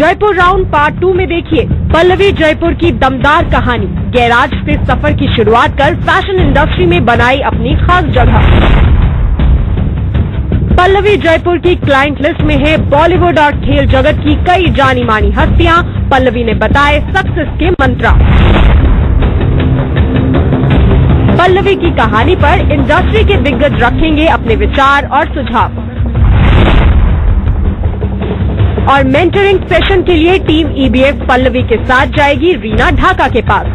Jaipur round part 2 में देखिए पल्लवी जयपुर की दमदार कहानी। गैराज से सफर की शुरुआत कर फैशन इंडस्ट्री में बनाई अपनी खास जगह। पल्लवी जयपुर की क्लाइंट लिस्ट में है बॉलीवुड और खेल जगत की कई जानी मानी हस्तियां। पल्लवी ने बताए सक्सेस के मंत्र। पल्लवी की कहानी पर इंडस्ट्री के दिग्गज रखेंगे अपने विचार और सुझाव। और मेंटरिंग सेशन के लिए टीम ईबीएफ पल्लवी के साथ जाएगी रीना ढाका के पास।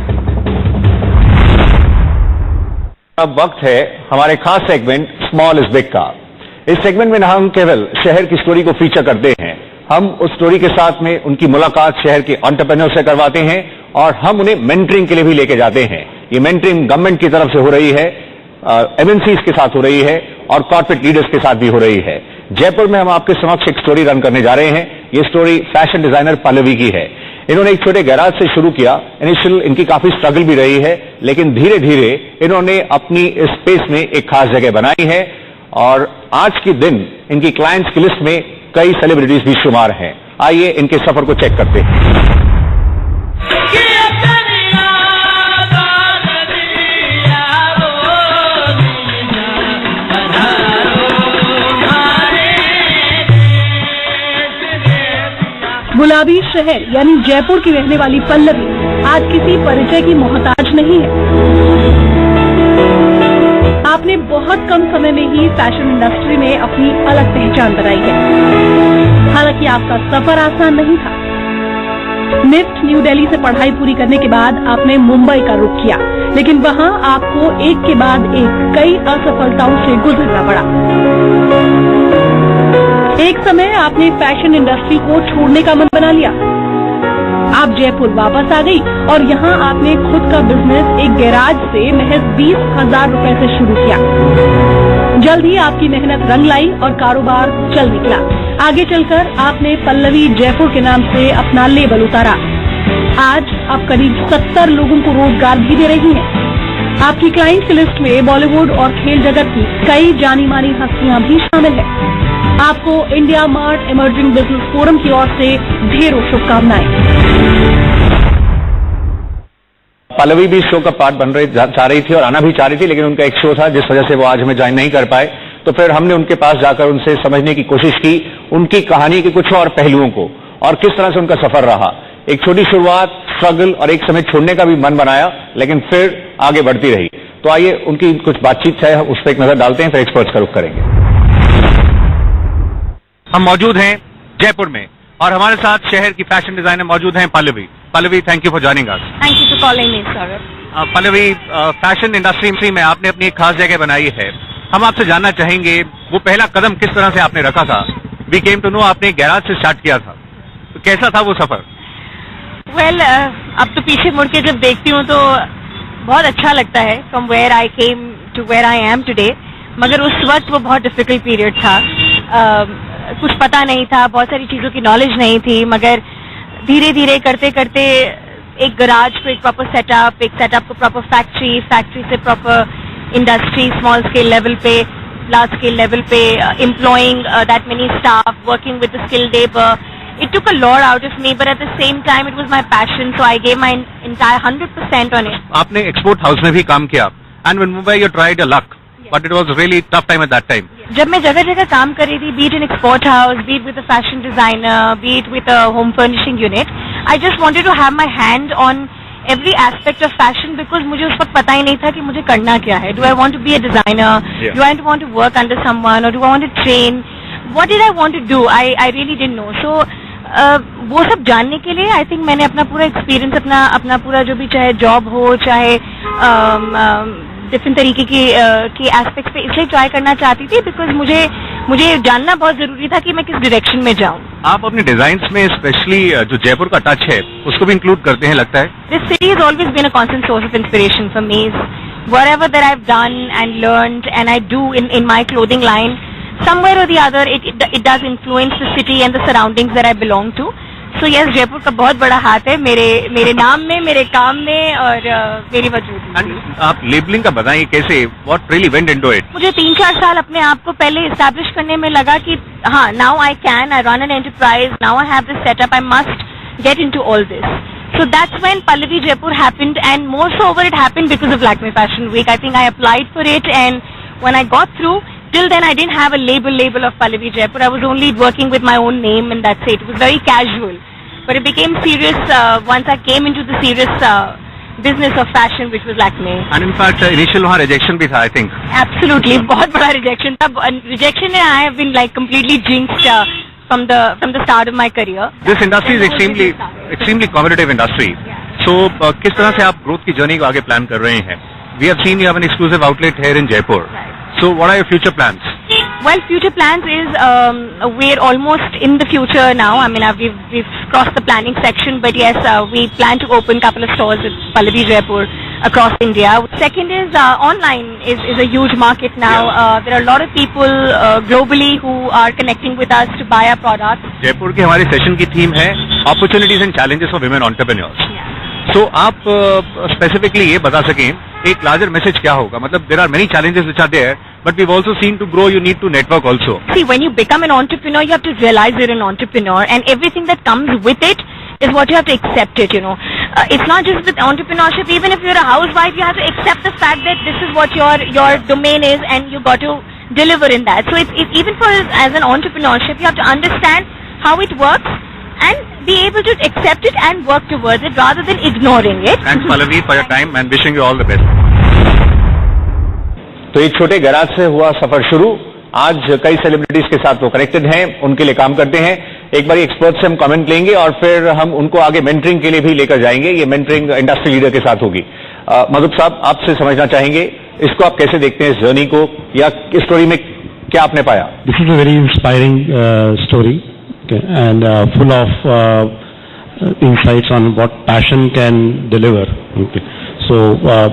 अब वक्त है हमारे खास सेगमेंट स्मॉल इज बिग का। इस सेगमेंट में हम केवल शहर की स्टोरी को फीचर करते हैं। हम उस स्टोरी के साथ में उनकी मुलाकात शहर के एंटरप्रेन्योर से करवाते हैं और हम उन्हें मेंटरिंग के लिए भी लेके जाते हैं। ये मेंटरिंग गवर्नमेंट की तरफ से हो रही है, एमएनसीज के साथ हो रही है और कॉर्पोरेट लीडर्स के साथ भी हो रही है। जयपुर में हम आपके समक्ष एक स्टोरी रन करने जा रहे हैं। ये स्टोरी फैशन डिजाइनर पल्लवी की है। इन्होंने एक छोटे गैराज से शुरू किया। इनिशियल इनकी काफी स्ट्रगल भी रही है, लेकिन धीरे धीरे इन्होंने अपनी इस स्पेस में एक खास जगह बनाई है और आज के दिन इनकी क्लाइंट्स की लिस्ट में कई सेलिब्रिटीज भी शुमार हैं। आइए इनके सफर को चेक करते हैं। गुलाबी शहर यानी जयपुर की रहने वाली पल्लवी आज किसी परिचय की मोहताज नहीं है। आपने बहुत कम समय में ही फैशन इंडस्ट्री में अपनी अलग पहचान बनाई है। हालांकि आपका सफर आसान नहीं था। निफ्ट न्यू दिल्ली से पढ़ाई पूरी करने के बाद आपने मुंबई का रुख किया, लेकिन वहां आपको एक के बाद एक कई असफलताओं से गुजरना पड़ा। एक समय आपने फैशन इंडस्ट्री को छोड़ने का मन बना लिया। आप जयपुर वापस आ गई और यहाँ आपने खुद का बिजनेस एक गैराज से महज 20,000 रुपए से शुरू किया। जल्द ही आपकी मेहनत रंग लाई और कारोबार चल निकला। आगे चलकर आपने पल्लवी जयपुर के नाम से अपना लेबल उतारा। आज आप करीब 70 लोगों को रोजगार भी दे रही हैं। आपकी क्लाइंट लिस्ट में बॉलीवुड और खेल जगत की कई जानी मानी हस्तियां भी शामिल है। आपको India mart emerging business forum की ओर से ढेरों शुभकामनाएं। पल्लवी भी शो का पार्ट बन रही चाह रही थी और आना भी चाह रही थी, लेकिन उनका एक शो था जिस वजह से वो आज हमें ज्वाइन नहीं कर पाए। तो फिर हमने उनके पास जाकर उनसे समझने की कोशिश की उनकी कहानी के कुछ और पहलुओं को और किस तरह से उनका सफर रहा। एक छोटी शुरुआत, स्ट्रगल और एक समय छोड़ने का भी मन बनाया, लेकिन फिर आगे बढ़ती रही। तो आइए उनकी कुछ बातचीत है, उस पर एक नजर डालते हैं, फिर एक्सपर्ट्स का रुख करेंगे। हम मौजूद हैं जयपुर में और हमारे साथ शहर की फैशन डिजाइनर मौजूद हैं Pallavi. Pallavi, thank you for joining us. Thank you for calling me sir. Pallavi, fashion industry में आपने अपनी एक खास जगह बनाई है। हम आपसे जानना चाहेंगे वो पहला कदम किस तरह से आपने रखा था। वी केम टू नो आपने एक गैराज से स्टार्ट किया था, तो कैसा था वो सफर? वेल, अब तो पीछे मुड़ के जब देखती हूँ तो बहुत अच्छा लगता है। From where I came to where I am today. मगर उस वक्त वो बहुत डिफिकल्ट पीरियड था। कुछ पता नहीं था, बहुत सारी चीजों की नॉलेज नहीं थी, मगर धीरे धीरे करते करते एक गराज को एक प्रॉपर सेटअप, एक सेटअप को प्रॉपर फैक्ट्री, फैक्ट्री से proper industry, small scale level पे, लार्ज स्केल लेवल पे, employing that many staff, working with the skilled labour. It took a lot out of me, but at the same time it was my passion, so I gave my entire 100% on it. आपने export house में भी काम किया and in Mumbai you tried your luck, but it was really tough time at that time. जब मैं जगह जगह काम कर रही थी, be it in export house, be it with a fashion designer, be it with a home furnishing unit, I just wanted to have my hand on every aspect of fashion because मुझे उस वक्त पता ही नहीं था कि मुझे करना क्या है. Do I want to be a designer? Yeah. Do I want to work under someone, or do I want to train? What did I want to do? I really didn't know. So वो सब जानने के लिए I think मैंने अपना पूरा experience, अपना पूरा जो भी, चाहे जॉब हो, चाहे डिफरेंट तरीके की एस्पेक्ट्स पे इसलिए ट्राई करना चाहती थी बिकॉज मुझे जानना बहुत जरूरी था कि मैं किस डायरेक्शन में जाऊँ. आप अपने डिजाइन्स में स्पेशली जो जयपुर का टच है उसको भी इंक्लूड करते हैं लगता है. This city has always been a constant source of inspiration for me. Whatever that I've done and learned and I do in my clothing line, somewhere or the other it does influence the city and the surroundings that I belong to. So yes, Jaipur का बहुत बड़ा हाथ है मेरे नाम में, मेरे काम में और मेरी वजूद में. आप लेबलिंग का बताइए कैसे, what really went into it? मुझे 3-4 साल अपने आप को पहले इस्टेब्लिश करने में लगा कि हाँ, now I can, I run an enterprise, now I have this setup, I must get into all this. So that's when Pallavi Jaipur happened, and more so over it happened because of Lakme Fashion Week. I think I applied for it, and when I got through, till then I didn't have a label of Pallavi Jaipur. I was only working with my own name, and that's it. It was very casual. But it became serious once I came into the serious business of fashion, which was Lakme. And in fact, initial वहाँ rejection भी था, I think. Absolutely, बहुत बड़ा rejection था. Rejection and I have been like completely jinxed from the start of my career. This industry is extremely competitive industry. So किस तरह से आप growth की journey को आगे plan कर रहे हैं? We have seen you have an exclusive outlet here in Jaipur. So what are your future plans? Well, future plans is we're almost in the future now. I mean, we've crossed the planning section, but yes, we plan to open a couple of stores at Pallavi Jaipur across India. Second is online is a huge market now. There are a lot of people globally who are connecting with us to buy our products. Jaipur की हमारी session की theme है opportunities and challenges for women entrepreneurs. So आप specifically ये बता सकें एक larger message क्या होगा? मतलब there are many challenges which are there, but we've also seen to grow you need to network also. See, when you become an entrepreneur, you have to realize you're an entrepreneur, and everything that comes with it is what you have to accept it, you know. It's not just with entrepreneurship. Even if you're a housewife, you have to accept the fact that this is what your domain is, and you got to deliver in that. So it's even for as an entrepreneurship, you have to understand how it works and be able to accept it and work towards it rather than ignoring it. Thanks Pallavi for your time and wishing you all the best. तो एक छोटे garage से हुआ सफर शुरू। आज कई celebrities के साथ वो कनेक्टेड हैं, उनके लिए काम करते हैं। एक बार एक्सपर्ट से हम कमेंट लेंगे और फिर हम उनको आगे मेंटरिंग के लिए भी लेकर जाएंगे। ये मेंटरिंग इंडस्ट्री लीडर के साथ होगी। मधुप साहब, आपसे समझना चाहेंगे इसको आप कैसे देखते हैं, इस जर्नी को, या इस स्टोरी में क्या आपने पाया? This is a very inspiring story and full of insights on what passion can deliver. Okay. So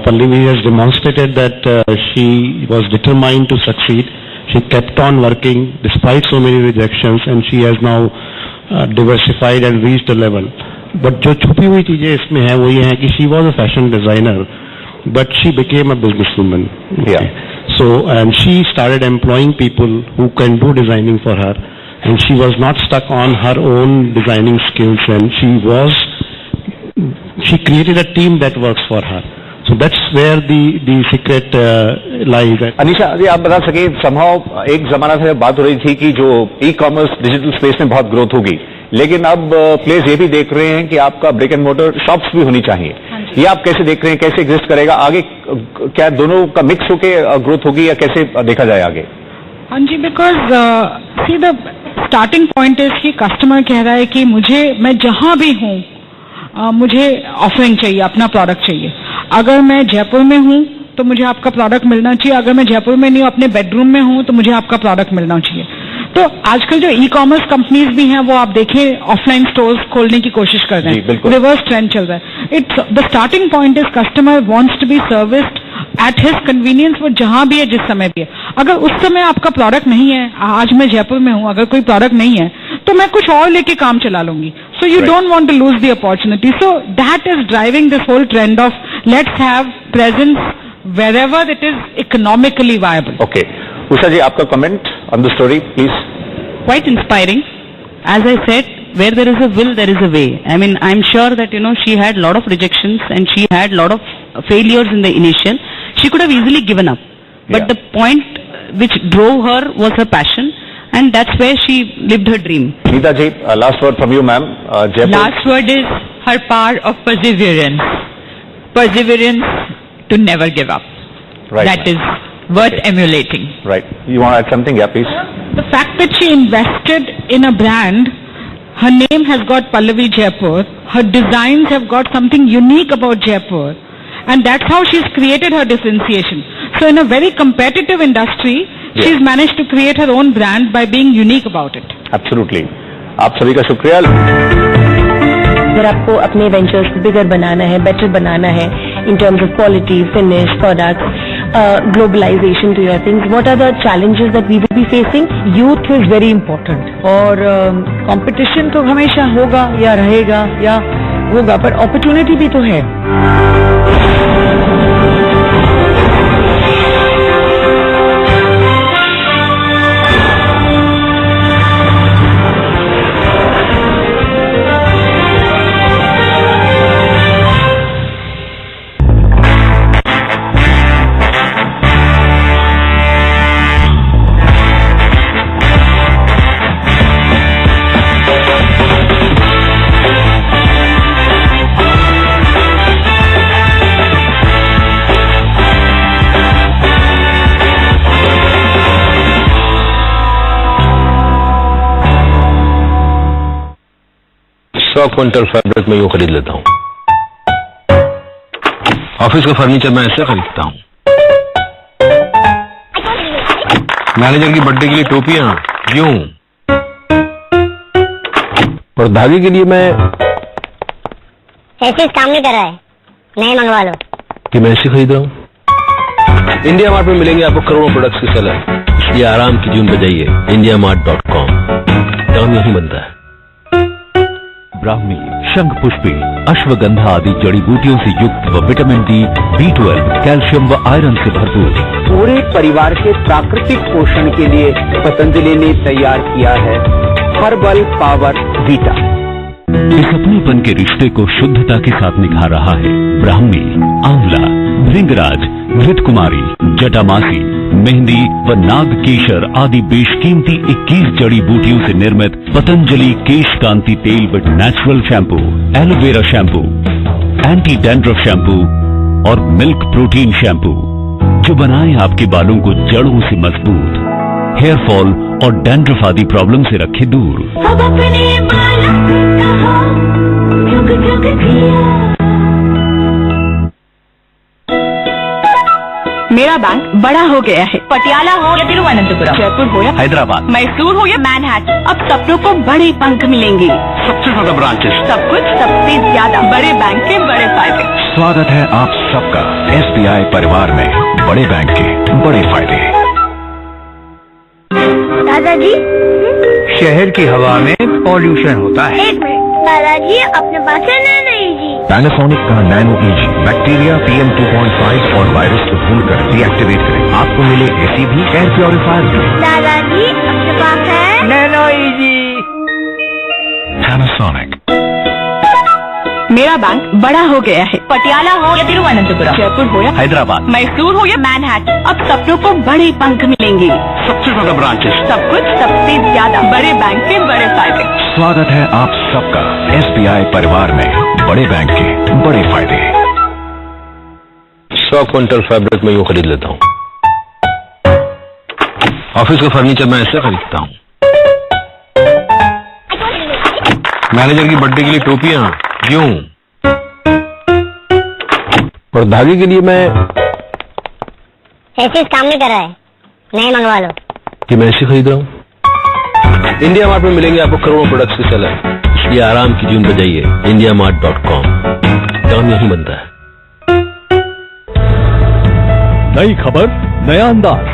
Pallavi has demonstrated that she was determined to succeed. She kept on working despite so many rejections, and she has now diversified and reached a level. But जो छुपी हुई चीजें इसमें है वो ये है कि she was a fashion designer, but she became a businesswoman. Okay. Yeah. So and she started employing people who can do designing for her. And she was not stuck on her own designing skills, and she created a team that works for her. So that's where the secret lies. Anisha जी, आप बता सके, somehow एक जमाना से बात हो रही थी कि जो ई-कॉमर्स डिजिटल स्पेस में बहुत ग्रोथ होगी, लेकिन अब प्लेयर्स ये भी देख रहे हैं कि आपका ब्रिक एंड मोटर शॉप्स भी होनी चाहिए। ये आप कैसे देख रहे हैं, कैसे एग्जिस्ट करेगा आगे? क्या दोनों का मिक्स होके ग्रोथ होगी या कैसे देखा जाए आगे? हाँ जी, because see the starting point is कि कस्टमर कह रहा है कि मैं जहां भी हूं मुझे ऑफरिंग चाहिए, अपना प्रोडक्ट चाहिए। अगर मैं जयपुर में हूं तो मुझे आपका प्रोडक्ट मिलना चाहिए, अगर मैं जयपुर में नहीं हूं, अपने बेडरूम में हूं, तो मुझे आपका प्रोडक्ट मिलना चाहिए। तो आजकल जो ई कॉमर्स कंपनीज भी हैं वो आप देखें ऑफलाइन स्टोर्स खोलने की कोशिश कर रहे हैं, रिवर्स ट्रेंड चल रहा है। It's the starting point is customer wants to be serviced at his convenience, वो जहां भी है, जिस समय भी है। अगर उस समय आपका प्रोडक्ट नहीं है, आज मैं जयपुर में हूं, अगर कोई प्रोडक्ट नहीं है तो मैं कुछ और लेके काम चला लूंगी। So you don't want to lose the opportunity. So that is driving this whole trend of let's have presence wherever it is economically viable. Okay. Usha ji, आपका comment on the story, please. Quite inspiring. As I said, where there is a will, there is a way. I mean, I'm sure that, she had a lot of rejections and she had a lot of failures in the initial. She could have easily given up. But the point which drove her was her passion, and that's where she lived her dream. Neeta ji, last word from you, ma'am. Jaipur. Last word is her power of perseverance. Perseverance to never give up. Right. That is worth emulating. Right. You want to add something? Yeah, please. The fact that she invested in a brand, her name has got Pallavi Jaipur, her designs have got something unique about Jaipur, and that's how she's created her differentiation. So in a very competitive industry, she's managed to create her own brand by being unique about it. Absolutely. आप सभी का शुक्रिया। अगर आपको अपने ventures को बिगर बनाना है, better बनाना है in terms of quality, finish, products, globalisation to your things, what are the challenges that we will be facing? Youth is very important, और कंपटीशन तो हमेशा होगा या रहेगा या होगा, पर अपॉर्चुनिटी भी तो है। 100 क्विंटल फैब्रिक मैं यूं खरीद लेता हूँ। ऑफिस का फर्नीचर मैं ऐसे खरीदता हूँ। मैनेजर की बर्थडे के लिए टोपियां यूं। और धागे के लिए मैं ऐसे काम नहीं कर रहा है, नए मंगवा लो। कि मैं ऐसे खरीद रहा हूँ। इंडिया मार्ट में मिलेंगे आपको करोड़ों प्रोडक्ट्स की सलाह, इसलिए आराम की जून बजाइए indiamart.com। काम यही बनता है। ब्राह्मी, शंखपुष्पी, अश्वगंधा आदि जड़ी बूटियों से युक्त व विटामिन डी, B12, कैल्शियम व आयरन से भरपूर पूरे परिवार के प्राकृतिक पोषण के लिए पतंजलि ने तैयार किया है हर्बल पावर वीटा। इस अपनेपन के रिश्ते को शुद्धता के साथ निभा रहा है ब्राह्मी, आंवला, भृंगराज, घृतकुमारी, जटामासी, मेहंदी व नाग केशर आदि बेशकीमती 21 जड़ी बूटियों से निर्मित पतंजलि केश कांति तेल with natural shampoo, aloe vera shampoo, anti dandruff shampoo और मिल्क प्रोटीन शैम्पू, जो बनाए आपके बालों को जड़ों से मजबूत, हेयर फॉल और डैंड्रफ आदि प्रॉब्लम से रखे दूर। अब अपने बालों कहा, जुग जुग जिया। मेरा बैंक बड़ा हो गया है। पटियाला हो या तिरुवनंतपुरम, जयपुर हो या हैदराबाद, मैसूर हो या मैनहट्टन, अब सपनों को बड़े पंख मिलेंगे। सबसे ज्यादा ब्रांचेस, सब कुछ सबसे ज्यादा, बड़े बैंक के बड़े फायदे। स्वागत है आप सबका SBI परिवार में, बड़े बैंक के बड़े फायदे। दादाजी, शहर की हवा में पॉल्यूशन होता है। एक मिनट दादाजी, अपने पास है नैनो इजी। पैनासोनिक का नैनो इजी बैक्टीरिया PM 2.5 और वायरस को भूलकर डीएक्टिवेट करें। आपको मिले AC भी, एयर प्योरीफायर भी। दादाजी, अपने पास है नैनो इजी। पैनासोनिक। मेरा बैंक बड़ा हो गया है। पटियाला हो या तिरुवनंतपुरम, जयपुर हो या हैदराबाद, मैसूर हो या मैनहट्टन, अब सपनों को बड़े पंख मिलेंगे। सबसे ज्यादा ब्रांचेस, सब कुछ सबसे ज्यादा, बड़े बैंक के बड़े फायदे। स्वागत है आप सबका SBI परिवार में, बड़े बैंक के बड़े फायदे। 100 क्विंटल फैब्रिक मैं यूं खरीद लेता हूँ। ऑफिस का फर्नीचर मैं ऐसे खरीदता हूँ। मैनेजर की बर्थडे के लिए टोपियां यूं। और धागे के लिए मैं ऐसे काम नहीं कर रहा है, नए मंगवा लो। कि मैं ऐसे खरीद रहा हूँ। इंडिया मार्ट में मिलेंगे आपको करोड़ों प्रोडक्ट्स की सलाह, इसलिए आराम की जून बजाइए indiamart.com। काम यही बनता है। नई खबर, नया अंदाज,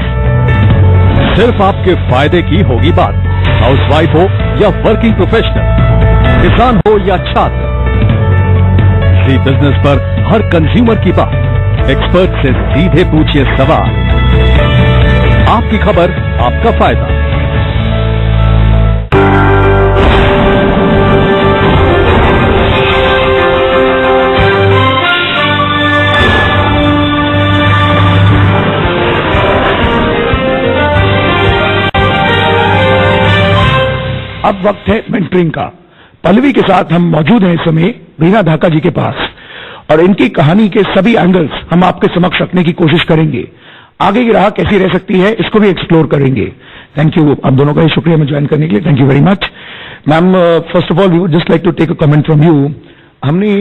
सिर्फ आपके फायदे की होगी बात। हाउसवाइफ हो या वर्किंग प्रोफेशनल, किसान हो या छात्र, इसी बिजनेस पर हर कंज्यूमर की बात। एक्सपर्ट से सीधे पूछिए सवाल। आपकी खबर, आपका फायदा। अब वक्त है मेंटरिंग का। पल्लवी के साथ हम मौजूद हैं इस समय रीना धाका जी के पास, और इनकी कहानी के सभी एंगल्स हम आपके समक्ष रखने की कोशिश करेंगे। आगे की राह कैसी रह सकती है, इसको भी एक्सप्लोर करेंगे। थैंक यू आप दोनों का ही शुक्रिया हमें ज्वाइन करने के लिए। Thank you very much ma'am. First of all we would just like to take a comment from you. हमने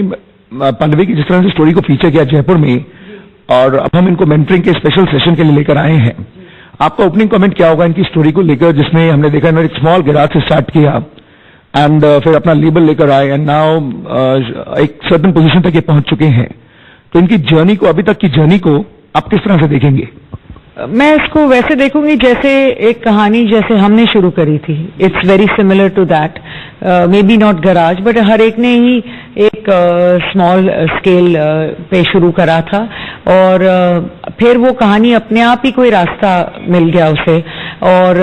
पल्लवी की जिस तरह से स्टोरी को फीचर किया जयपुर में, और अब हम इनको मेंटरिंग के स्पेशल सेशन के लिए लेकर आए हैं। आपका ओपनिंग कमेंट क्या होगा इनकी स्टोरी को लेकर, जिसमें हमने देखा इन्होंने एक स्मॉल गैराज से स्टार्ट किया एंड फिर अपना लेबल लेकर आए एंड नाउ एक सर्टेन पोजीशन तक ये पहुंच चुके हैं। तो इनकी जर्नी को, अभी तक की जर्नी को आप किस तरह से देखेंगे? मैं इसको वैसे देखूंगी जैसे एक कहानी जैसे हमने शुरू करी थी। It's very similar to that, maybe not गराज, बट हर एक ने ही एक स्मॉल स्केल पे शुरू करा था, और फिर वो कहानी अपने आप ही कोई रास्ता मिल गया उसे, और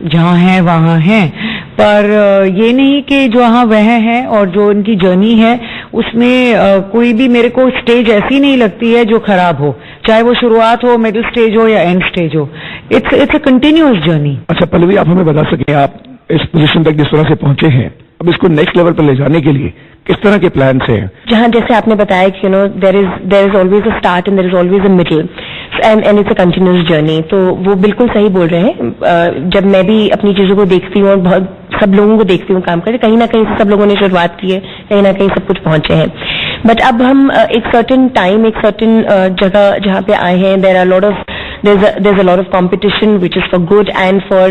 जहाँ है वहाँ है। पर ये नहीं कि जहाँ वह है और जो उनकी जर्नी है उसमें कोई भी मेरे को स्टेज ऐसी नहीं लगती है जो खराब हो, चाहे वो शुरुआत हो, मिडिल स्टेज हो या एंड स्टेज हो। It's a continuous journey. अच्छा पल्लवी, आप हमें बता सकें आप इस पोजीशन तक जिस तरह से पहुंचे हैं, अब इसको नेक्स्ट लेवल पर ले जाने के लिए किस तरह के प्लान हैं? जहाँ जैसे आपने बताया कि there is always a start and there is always a middle, and it's a continuous journey. तो वो बिल्कुल सही बोल रहे हैं। जब मैं भी अपनी चीजों को देखती हूँ और बहुत सब लोगों को देखती हूँ काम करते, कहीं ना कहीं से सब लोगों ने शुरुआत की है, कहीं ना कहीं सब कुछ पहुंचे हैं। बट अब हम एक सर्टेन टाइम, एक सर्टेन जगह जहाँ पे आए हैं, there's a lot of competition which is for good and for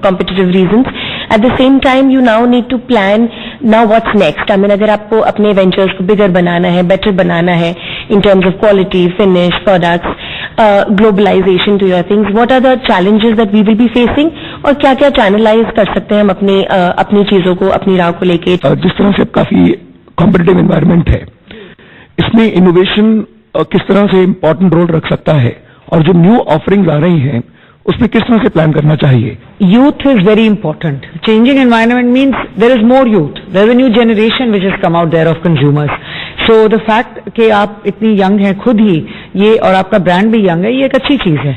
competitive reasons. At the same time, you now need to plan now what's next. I mean, अगर आपको अपने ventures को bigger बनाना है, better बनाना है in terms of quality, finish, products, globalization to your things, what are the challenges that we will be facing और क्या क्या channelize कर सकते हैं हम अपनी चीजों को, अपनी राह को लेके। जिस तरह से अब काफी कॉम्पिटिटिव एनवायरनमेंट है, इसमें इनोवेशन किस तरह से इम्पोर्टेंट रोल रख सकता है और जो न्यू ऑफरिंग्स आ रही हैं उसमें किस तरह से प्लान करना चाहिए? Youth is very important. Changing environment means there is more youth. There is a new generation which has come out there of consumers. So the fact कि आप इतनी यंग हैं खुद ही, ये और आपका ब्रांड भी यंग है, ये एक अच्छी चीज है।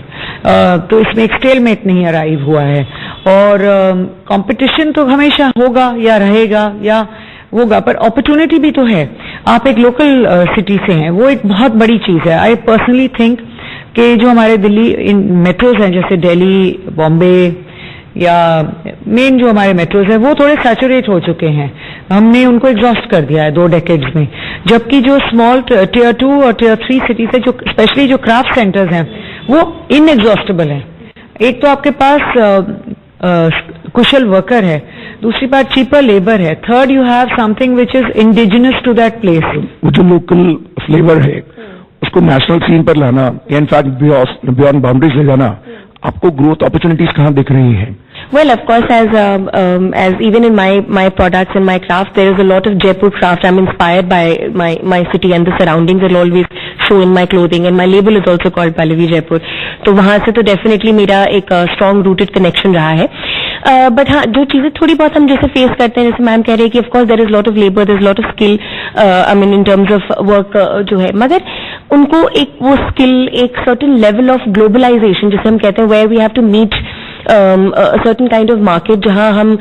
तो इसमें एक स्टेलमेट नहीं अराइव हुआ है और कंपटीशन तो हमेशा होगा या रहेगा या होगा, पर अपॉर्चुनिटी भी तो है। आप एक लोकल सिटी से हैं, वो एक बहुत बड़ी चीज है। आई पर्सनली थिंक कि जो हमारे दिल्ली इन मेट्रोज हैं जैसे दिल्ली, बॉम्बे या मेन जो हमारे मेट्रोज हैं वो थोड़े सैचुरेट हो चुके हैं, हमने उनको एग्जॉस्ट कर दिया है 2 डेकेड्स में। जबकि जो स्मॉल टियर 2 और टियर 3 सिटीज है, जो स्पेशली जो क्राफ्ट सेंटर्स हैं वो इनएग्जॉस्टेबल है। एक तो आपके पास कुशल वर्कर है, दूसरी बात चीपर लेबर है, third you have something which is indigenous to that place. वो जो लोकल फ्लेवर है उसको नेशनल सीन पर लाना या इनफैक्ट बियॉन्ड बाउंड्रीज ले जाना, आपको ग्रोथ अपॉर्चुनिटीज कहाँ दिख रही हैं? Well, of course, as even in my products and my craft, there is a lot of Jaipur craft. I'm inspired by my city and the surroundings. I'll always show in my clothing, and my label is also called Pallavi Jaipur. तो वहाँ से तो definitely मेरा एक strong rooted connection रहा है। But हाँ, जो चीजें थोड़ी बहुत हम जैसे फेस करते हैं, जैसे मैम कह रहे हैं कि of course there is lot of labour, there is lot of skill, I mean in terms of work जो है, मगर उनको एक वो स्किल, एक सर्टेन लेवल ऑफ ग्लोबलाइजेशन जिसे हम कहते हैं, where we have to meet certain kind of market, जहां हम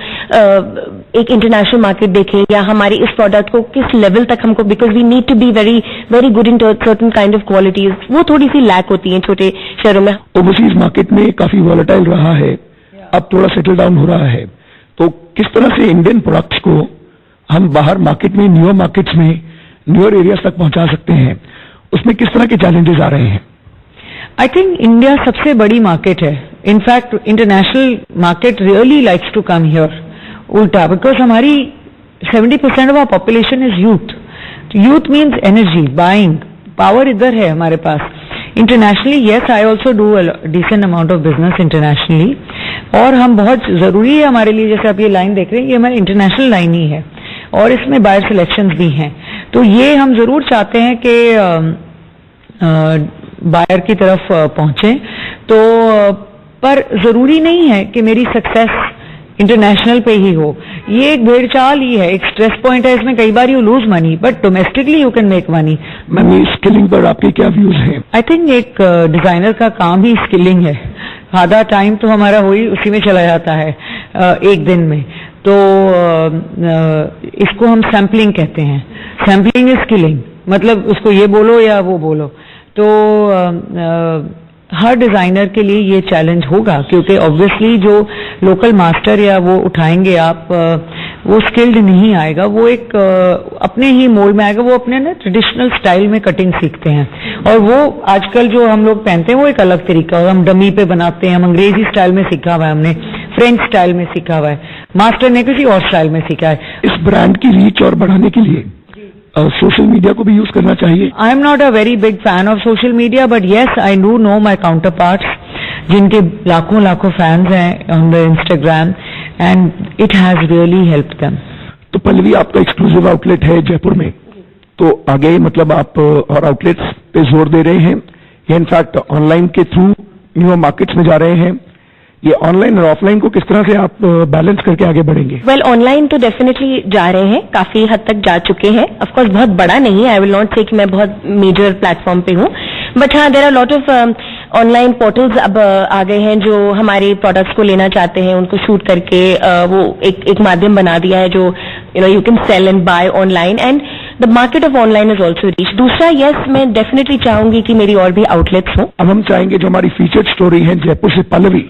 एक इंटरनेशनल मार्केट देखें या हमारी इस प्रोडक्ट को किस लेवल तक हमको, because we need to be very very good in certain kind of qualities, वो थोड़ी सी लैक होती हैं छोटे शहरों में। ओवरसीज मार्केट में काफी वॉलेटाइल रहा है, अब थोड़ा सेटल डाउन हो रहा है, तो किस तरह से इंडियन प्रोडक्ट्स को हम बाहर मार्केट में, न्यूअर मार्केट्स में, न्यूअर एरियाज तक पहुंचा सकते हैं, उसमें किस तरह के चैलेंजेस आ रहे हैं? आई थिंक इंडिया सबसे बड़ी मार्केट है। In fact international market really likes to come here, उल्टा, बिकॉज हमारी 70% of our population is youth. Youth means energy, buying power इधर है हमारे पास। Internationally yes, I also do a decent amount of business internationally, और हम बहुत जरूरी है हमारे लिए, जैसे आप ये लाइन देख रहे हैं, ये हमारी इंटरनेशनल लाइन ही है और इसमें बायर सिलेक्शंस भी हैं। तो ये हम जरूर चाहते हैं कि बायर की तरफ पहुंचे, तो पर जरूरी नहीं है कि मेरी सक्सेस इंटरनेशनल पे ही हो। ये एक भेड़चाल ही है, एक स्ट्रेस पॉइंट है इसमें। कई बार you lose money but domestically you can make money. Ma'am, skilling पर आपके क्या व्यूज हैं? आई थिंक एक डिजाइनर का काम ही स्किलिंग है। आधा टाइम तो हमारा वही उसी में चला जाता है एक दिन में। तो इसको हम सैम्पलिंग कहते हैं। सैम्पलिंग इज स्किलिंग, मतलब उसको ये बोलो या वो बोलो। तो हर डिजाइनर के लिए ये चैलेंज होगा, क्योंकि ऑब्वियसली जो लोकल मास्टर या वो उठाएंगे आप, वो स्किल्ड नहीं आएगा, वो एक अपने ही मोल्ड में आएगा। वो अपने ना ट्रेडिशनल स्टाइल में कटिंग सीखते हैं, और वो आजकल जो हम लोग पहनते हैं वो एक अलग तरीका है। हम डमी पे बनाते हैं, हम अंग्रेजी स्टाइल में सीखा हुआ है, हमने फ्रेंच स्टाइल में सीखा हुआ है, मास्टर ने किसी और स्टाइल में सीखा है। इस ब्रांड की रीच और बढ़ाने के लिए सोशल मीडिया को भी यूज करना चाहिए। I am not a very big fan of social media, but yes I do know my counter parts जिनके लाखों लाखों फैंस हैं on the Instagram, and it has really help them. तो पल्लवी, आपका एक्सक्लूसिव आउटलेट है जयपुर में, तो आगे मतलब आप और आउटलेट्स पे जोर दे रहे हैं या इनफैक्ट ऑनलाइन के थ्रू न्यू मार्केट्स में जा रहे हैं? ये ऑनलाइन और ऑफलाइन को किस तरह से आप बैलेंस करके आगे बढ़ेंगे? वेल, ऑनलाइन तो डेफिनेटली जा रहे हैं, काफी हद तक जा चुके हैं। ऑफ कोर्स बहुत बड़ा नहीं है, आई विल नॉट से कि मैं बहुत मेजर प्लेटफॉर्म पे हूँ, बट हाँ, there are lot of online portals अब आ गए हैं जो हमारे प्रोडक्ट्स को लेना चाहते हैं, उनको शूट करके वो एक माध्यम बना दिया है जो you can sell and buy online. And the market of online is also reach. दूसरा, यस, मैं डेफिनेटली चाहूंगी कि मेरी और भी आउटलेट्स हों. अब हम चाहेंगे जो हमारी फीचर्ड स्टोरी है जयपुर से पल्लवी,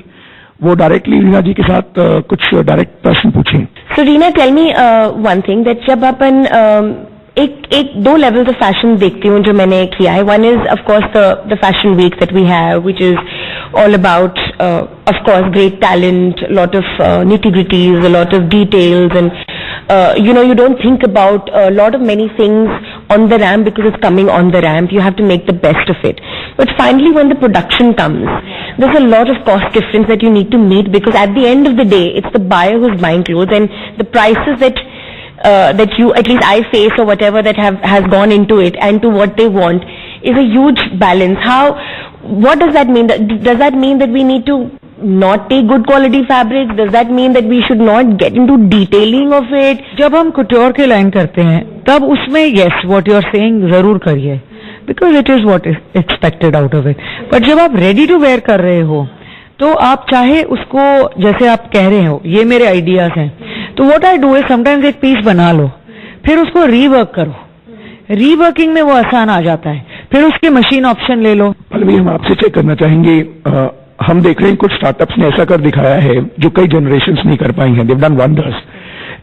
वो डायरेक्टली रीना जी के साथ कुछ डायरेक्ट प्रश्न पूछें. So Reena, tell me one thing, that जब अपन एक दो लेवल्स ऑफ फैशन देखती हूँ जो मैंने किया है. One is of course the fashion week that we have, which is all about of course great talent, lot of nitty-gritties, a lot of details, and you don't think about a lot of many things on the ramp because it's coming on the ramp. You have to make the best of it. But finally, when the production comes, there's a lot of cost difference that you need to meet, because at the end of the day, it's the buyer who's buying clothes, and the prices that you, at least I face, or whatever that has gone into it, and to what they want, is a huge balance. What does that mean? Does that mean that we need to not take good quality fabrics? Does that mean that we should not get into detailing of it? जब हम couture के line करते हैं तब उसमें yes, what you are saying जरूर करिए, because it is what is expected out of it. But जब आप ready to wear कर रहे हो तो आप चाहे उसको, जैसे आप कह रहे हो ये मेरे आइडियाज हैं, तो what I do is sometimes एक पीस बना लो, फिर उसको रीवर्क करो. रीवर्किंग में वो आसान आ जाता है, फिर उसके मशीन ऑप्शन ले लो. पल्लवी, हम आपसे चेक करना चाहेंगे, हम देख रहे हैं कुछ स्टार्टअप्स ने ऐसा कर दिखाया है जो कई जनरेशंस नहीं कर पाई हैं. They've done wonders.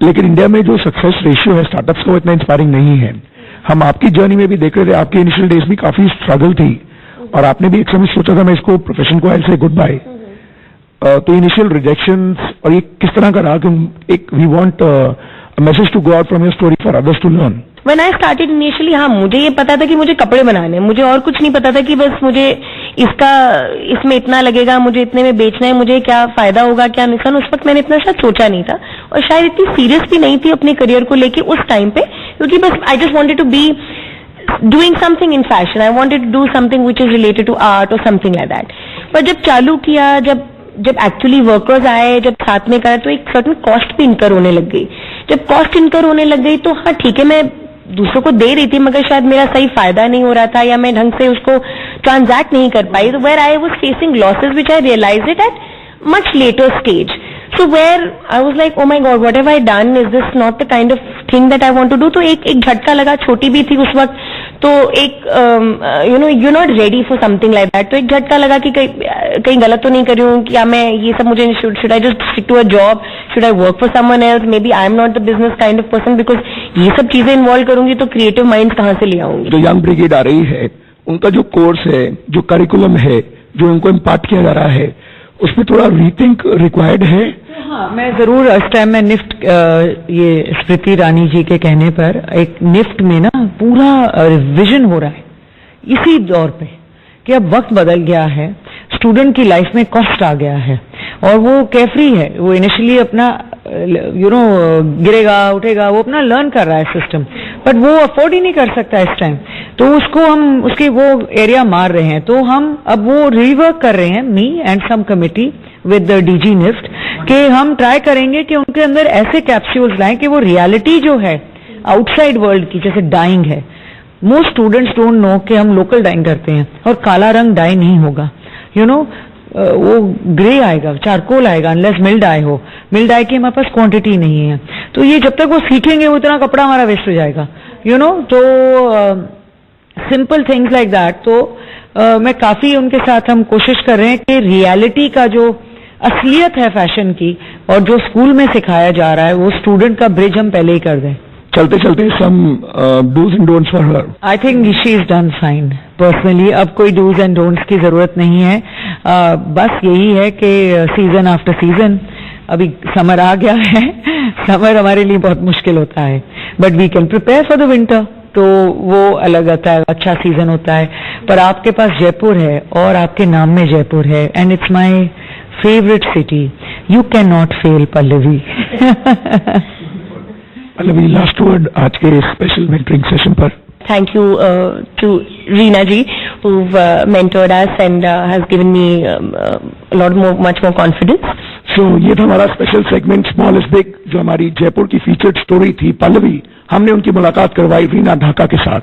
लेकिन इंडिया में जो सक्सेस रेशियो है स्टार्टअप्स का वो इतना इंस्पायरिंग नहीं है. हम आपकी जर्नी में भी देख रहे थे, आपकी इनिशियल डेज भी काफी स्ट्रगल थी, और आपने भी एक समय सोचा था मैं इसको प्रोफेशन को आई से गुड बाय. तो इनिशियल रिजेक्शंस और ये किस तरह का रहा कि एक we want message to go out from your story for others to learn. When I started initially, हाँ, मुझे ये पता था कि मुझे कपड़े बनाने हैं, मुझे और कुछ नहीं पता था कि बस मुझे इसमें इतना लगेगा, मुझे इतने में बेचना है, मुझे क्या फायदा होगा क्या नुकसान. उस वक्त मैंने इतना शायद सोचा नहीं था, और शायद इतनी सीरियस भी नहीं थी अपने करियर को लेके उस टाइम पे, क्योंकि बस I just wanted to be doing something in fashion. I wanted to do something which is related to art or something like that. पर जब चालू किया, जब एक्चुअली वर्कर्स आए, जब साथ में करा, तो एक सर्टन कॉस्ट भी इनकर होने लग गई. जब कॉस्ट इनकर होने लग गई तो हाँ ठीक है, मैं दूसरों को दे रही थी, मगर शायद मेरा सही फायदा नहीं हो रहा था, या मैं ढंग से उसको ट्रांजैक्ट नहीं कर पाई. तो where I was facing losses which I realized it at much later stage. So where I was like, oh my God, what have I done? Is this not the kind of thing that I want to do? तो एक झटका लगा, छोटी भी थी उस वक्त, तो एक you're not ready for something like that. तो एक झटका लगा कि कहीं गलत तो नहीं कर रही हूँ, क्या मैं ये सब, मुझे should I just stick to a job? Should I work for someone else? Maybe I'm not the business kind of person, because ये सब चीजें इन्वॉल्व करूंगी तो क्रिएटिव माइंड कहाँ से ले आऊंगी. जो यंग ब्रिगेड आ रही है, उनका जो कोर्स है, जो करिकुलम है, जो उनको इम्पार्ट किया जा रहा है, उसमें थोड़ा रीथिंक रिक्वायर्ड है. हाँ, मैं जरूर इस टाइम में निफ्ट, ये स्मृति रानी जी के कहने पर एक निफ्ट में ना पूरा रिविजन हो रहा है इसी दौर पे, कि अब वक्त बदल गया है, स्टूडेंट की लाइफ में कॉस्ट आ गया है, और वो कैफ्री है. वो इनिशियली अपना गिरेगा उठेगा, वो अपना लर्न कर रहा है सिस्टम, बट वो अफोर्ड ही नहीं कर सकता इस टाइम, तो उसको हम उसके वो एरिया मार रहे हैं. तो हम अब वो रिवर्क कर रहे हैं, me and some committee with the DG NIFT, कि हम ट्राई करेंगे कि उनके अंदर ऐसे कैप्सूल्स लाएं कि वो रियलिटी जो है आउटसाइड वर्ल्ड की, जैसे डाइंग है, मोस्ट स्टूडेंट्स डोंट नो कि हम लोकल डाइंग करते हैं, और काला रंग डाई नहीं होगा, वो ग्रे आएगा, चारकोल आएगा, अनलेस मिल्ड डाई हो. मिल्ड डाई की हमारे पास क्वांटिटी नहीं है, तो ये जब तक वो सीखेंगे उतना कपड़ा हमारा वेस्ट हो जाएगा. तो सिंपल थिंग्स लाइक दैट. तो मैं काफी उनके साथ हम कोशिश कर रहे हैं कि रियलिटी का जो असलियत है फैशन की, और जो स्कूल में सिखाया जा रहा है, वो स्टूडेंट का ब्रिज हम पहले ही कर दें. चलते चलते some dos and don'ts for her. I think she is done fine personally. अब कोई डूज एंड डोंट्स की जरूरत नहीं है. बस यही है कि सीजन आफ्टर सीजन, अभी समर आ गया है, समर हमारे लिए बहुत मुश्किल होता है, but we can prepare for the winter, तो वो अलग आता है, अच्छा सीजन होता है. पर आपके पास जयपुर है, और आपके नाम में जयपुर है, and it's my favourite city. You can not fail, Pallavi. Pallavi, last word आज के स्पेशल मेंटरिंग सेशन पर. Thank you to Reena ji, who've mentored us and has given me much more confidence. So ये था हमारा special segment small is big, जो हमारी जयपुर की featured story थी पल्लवी. हमने उनकी मुलाकात करवाई रीना ढाका के साथ.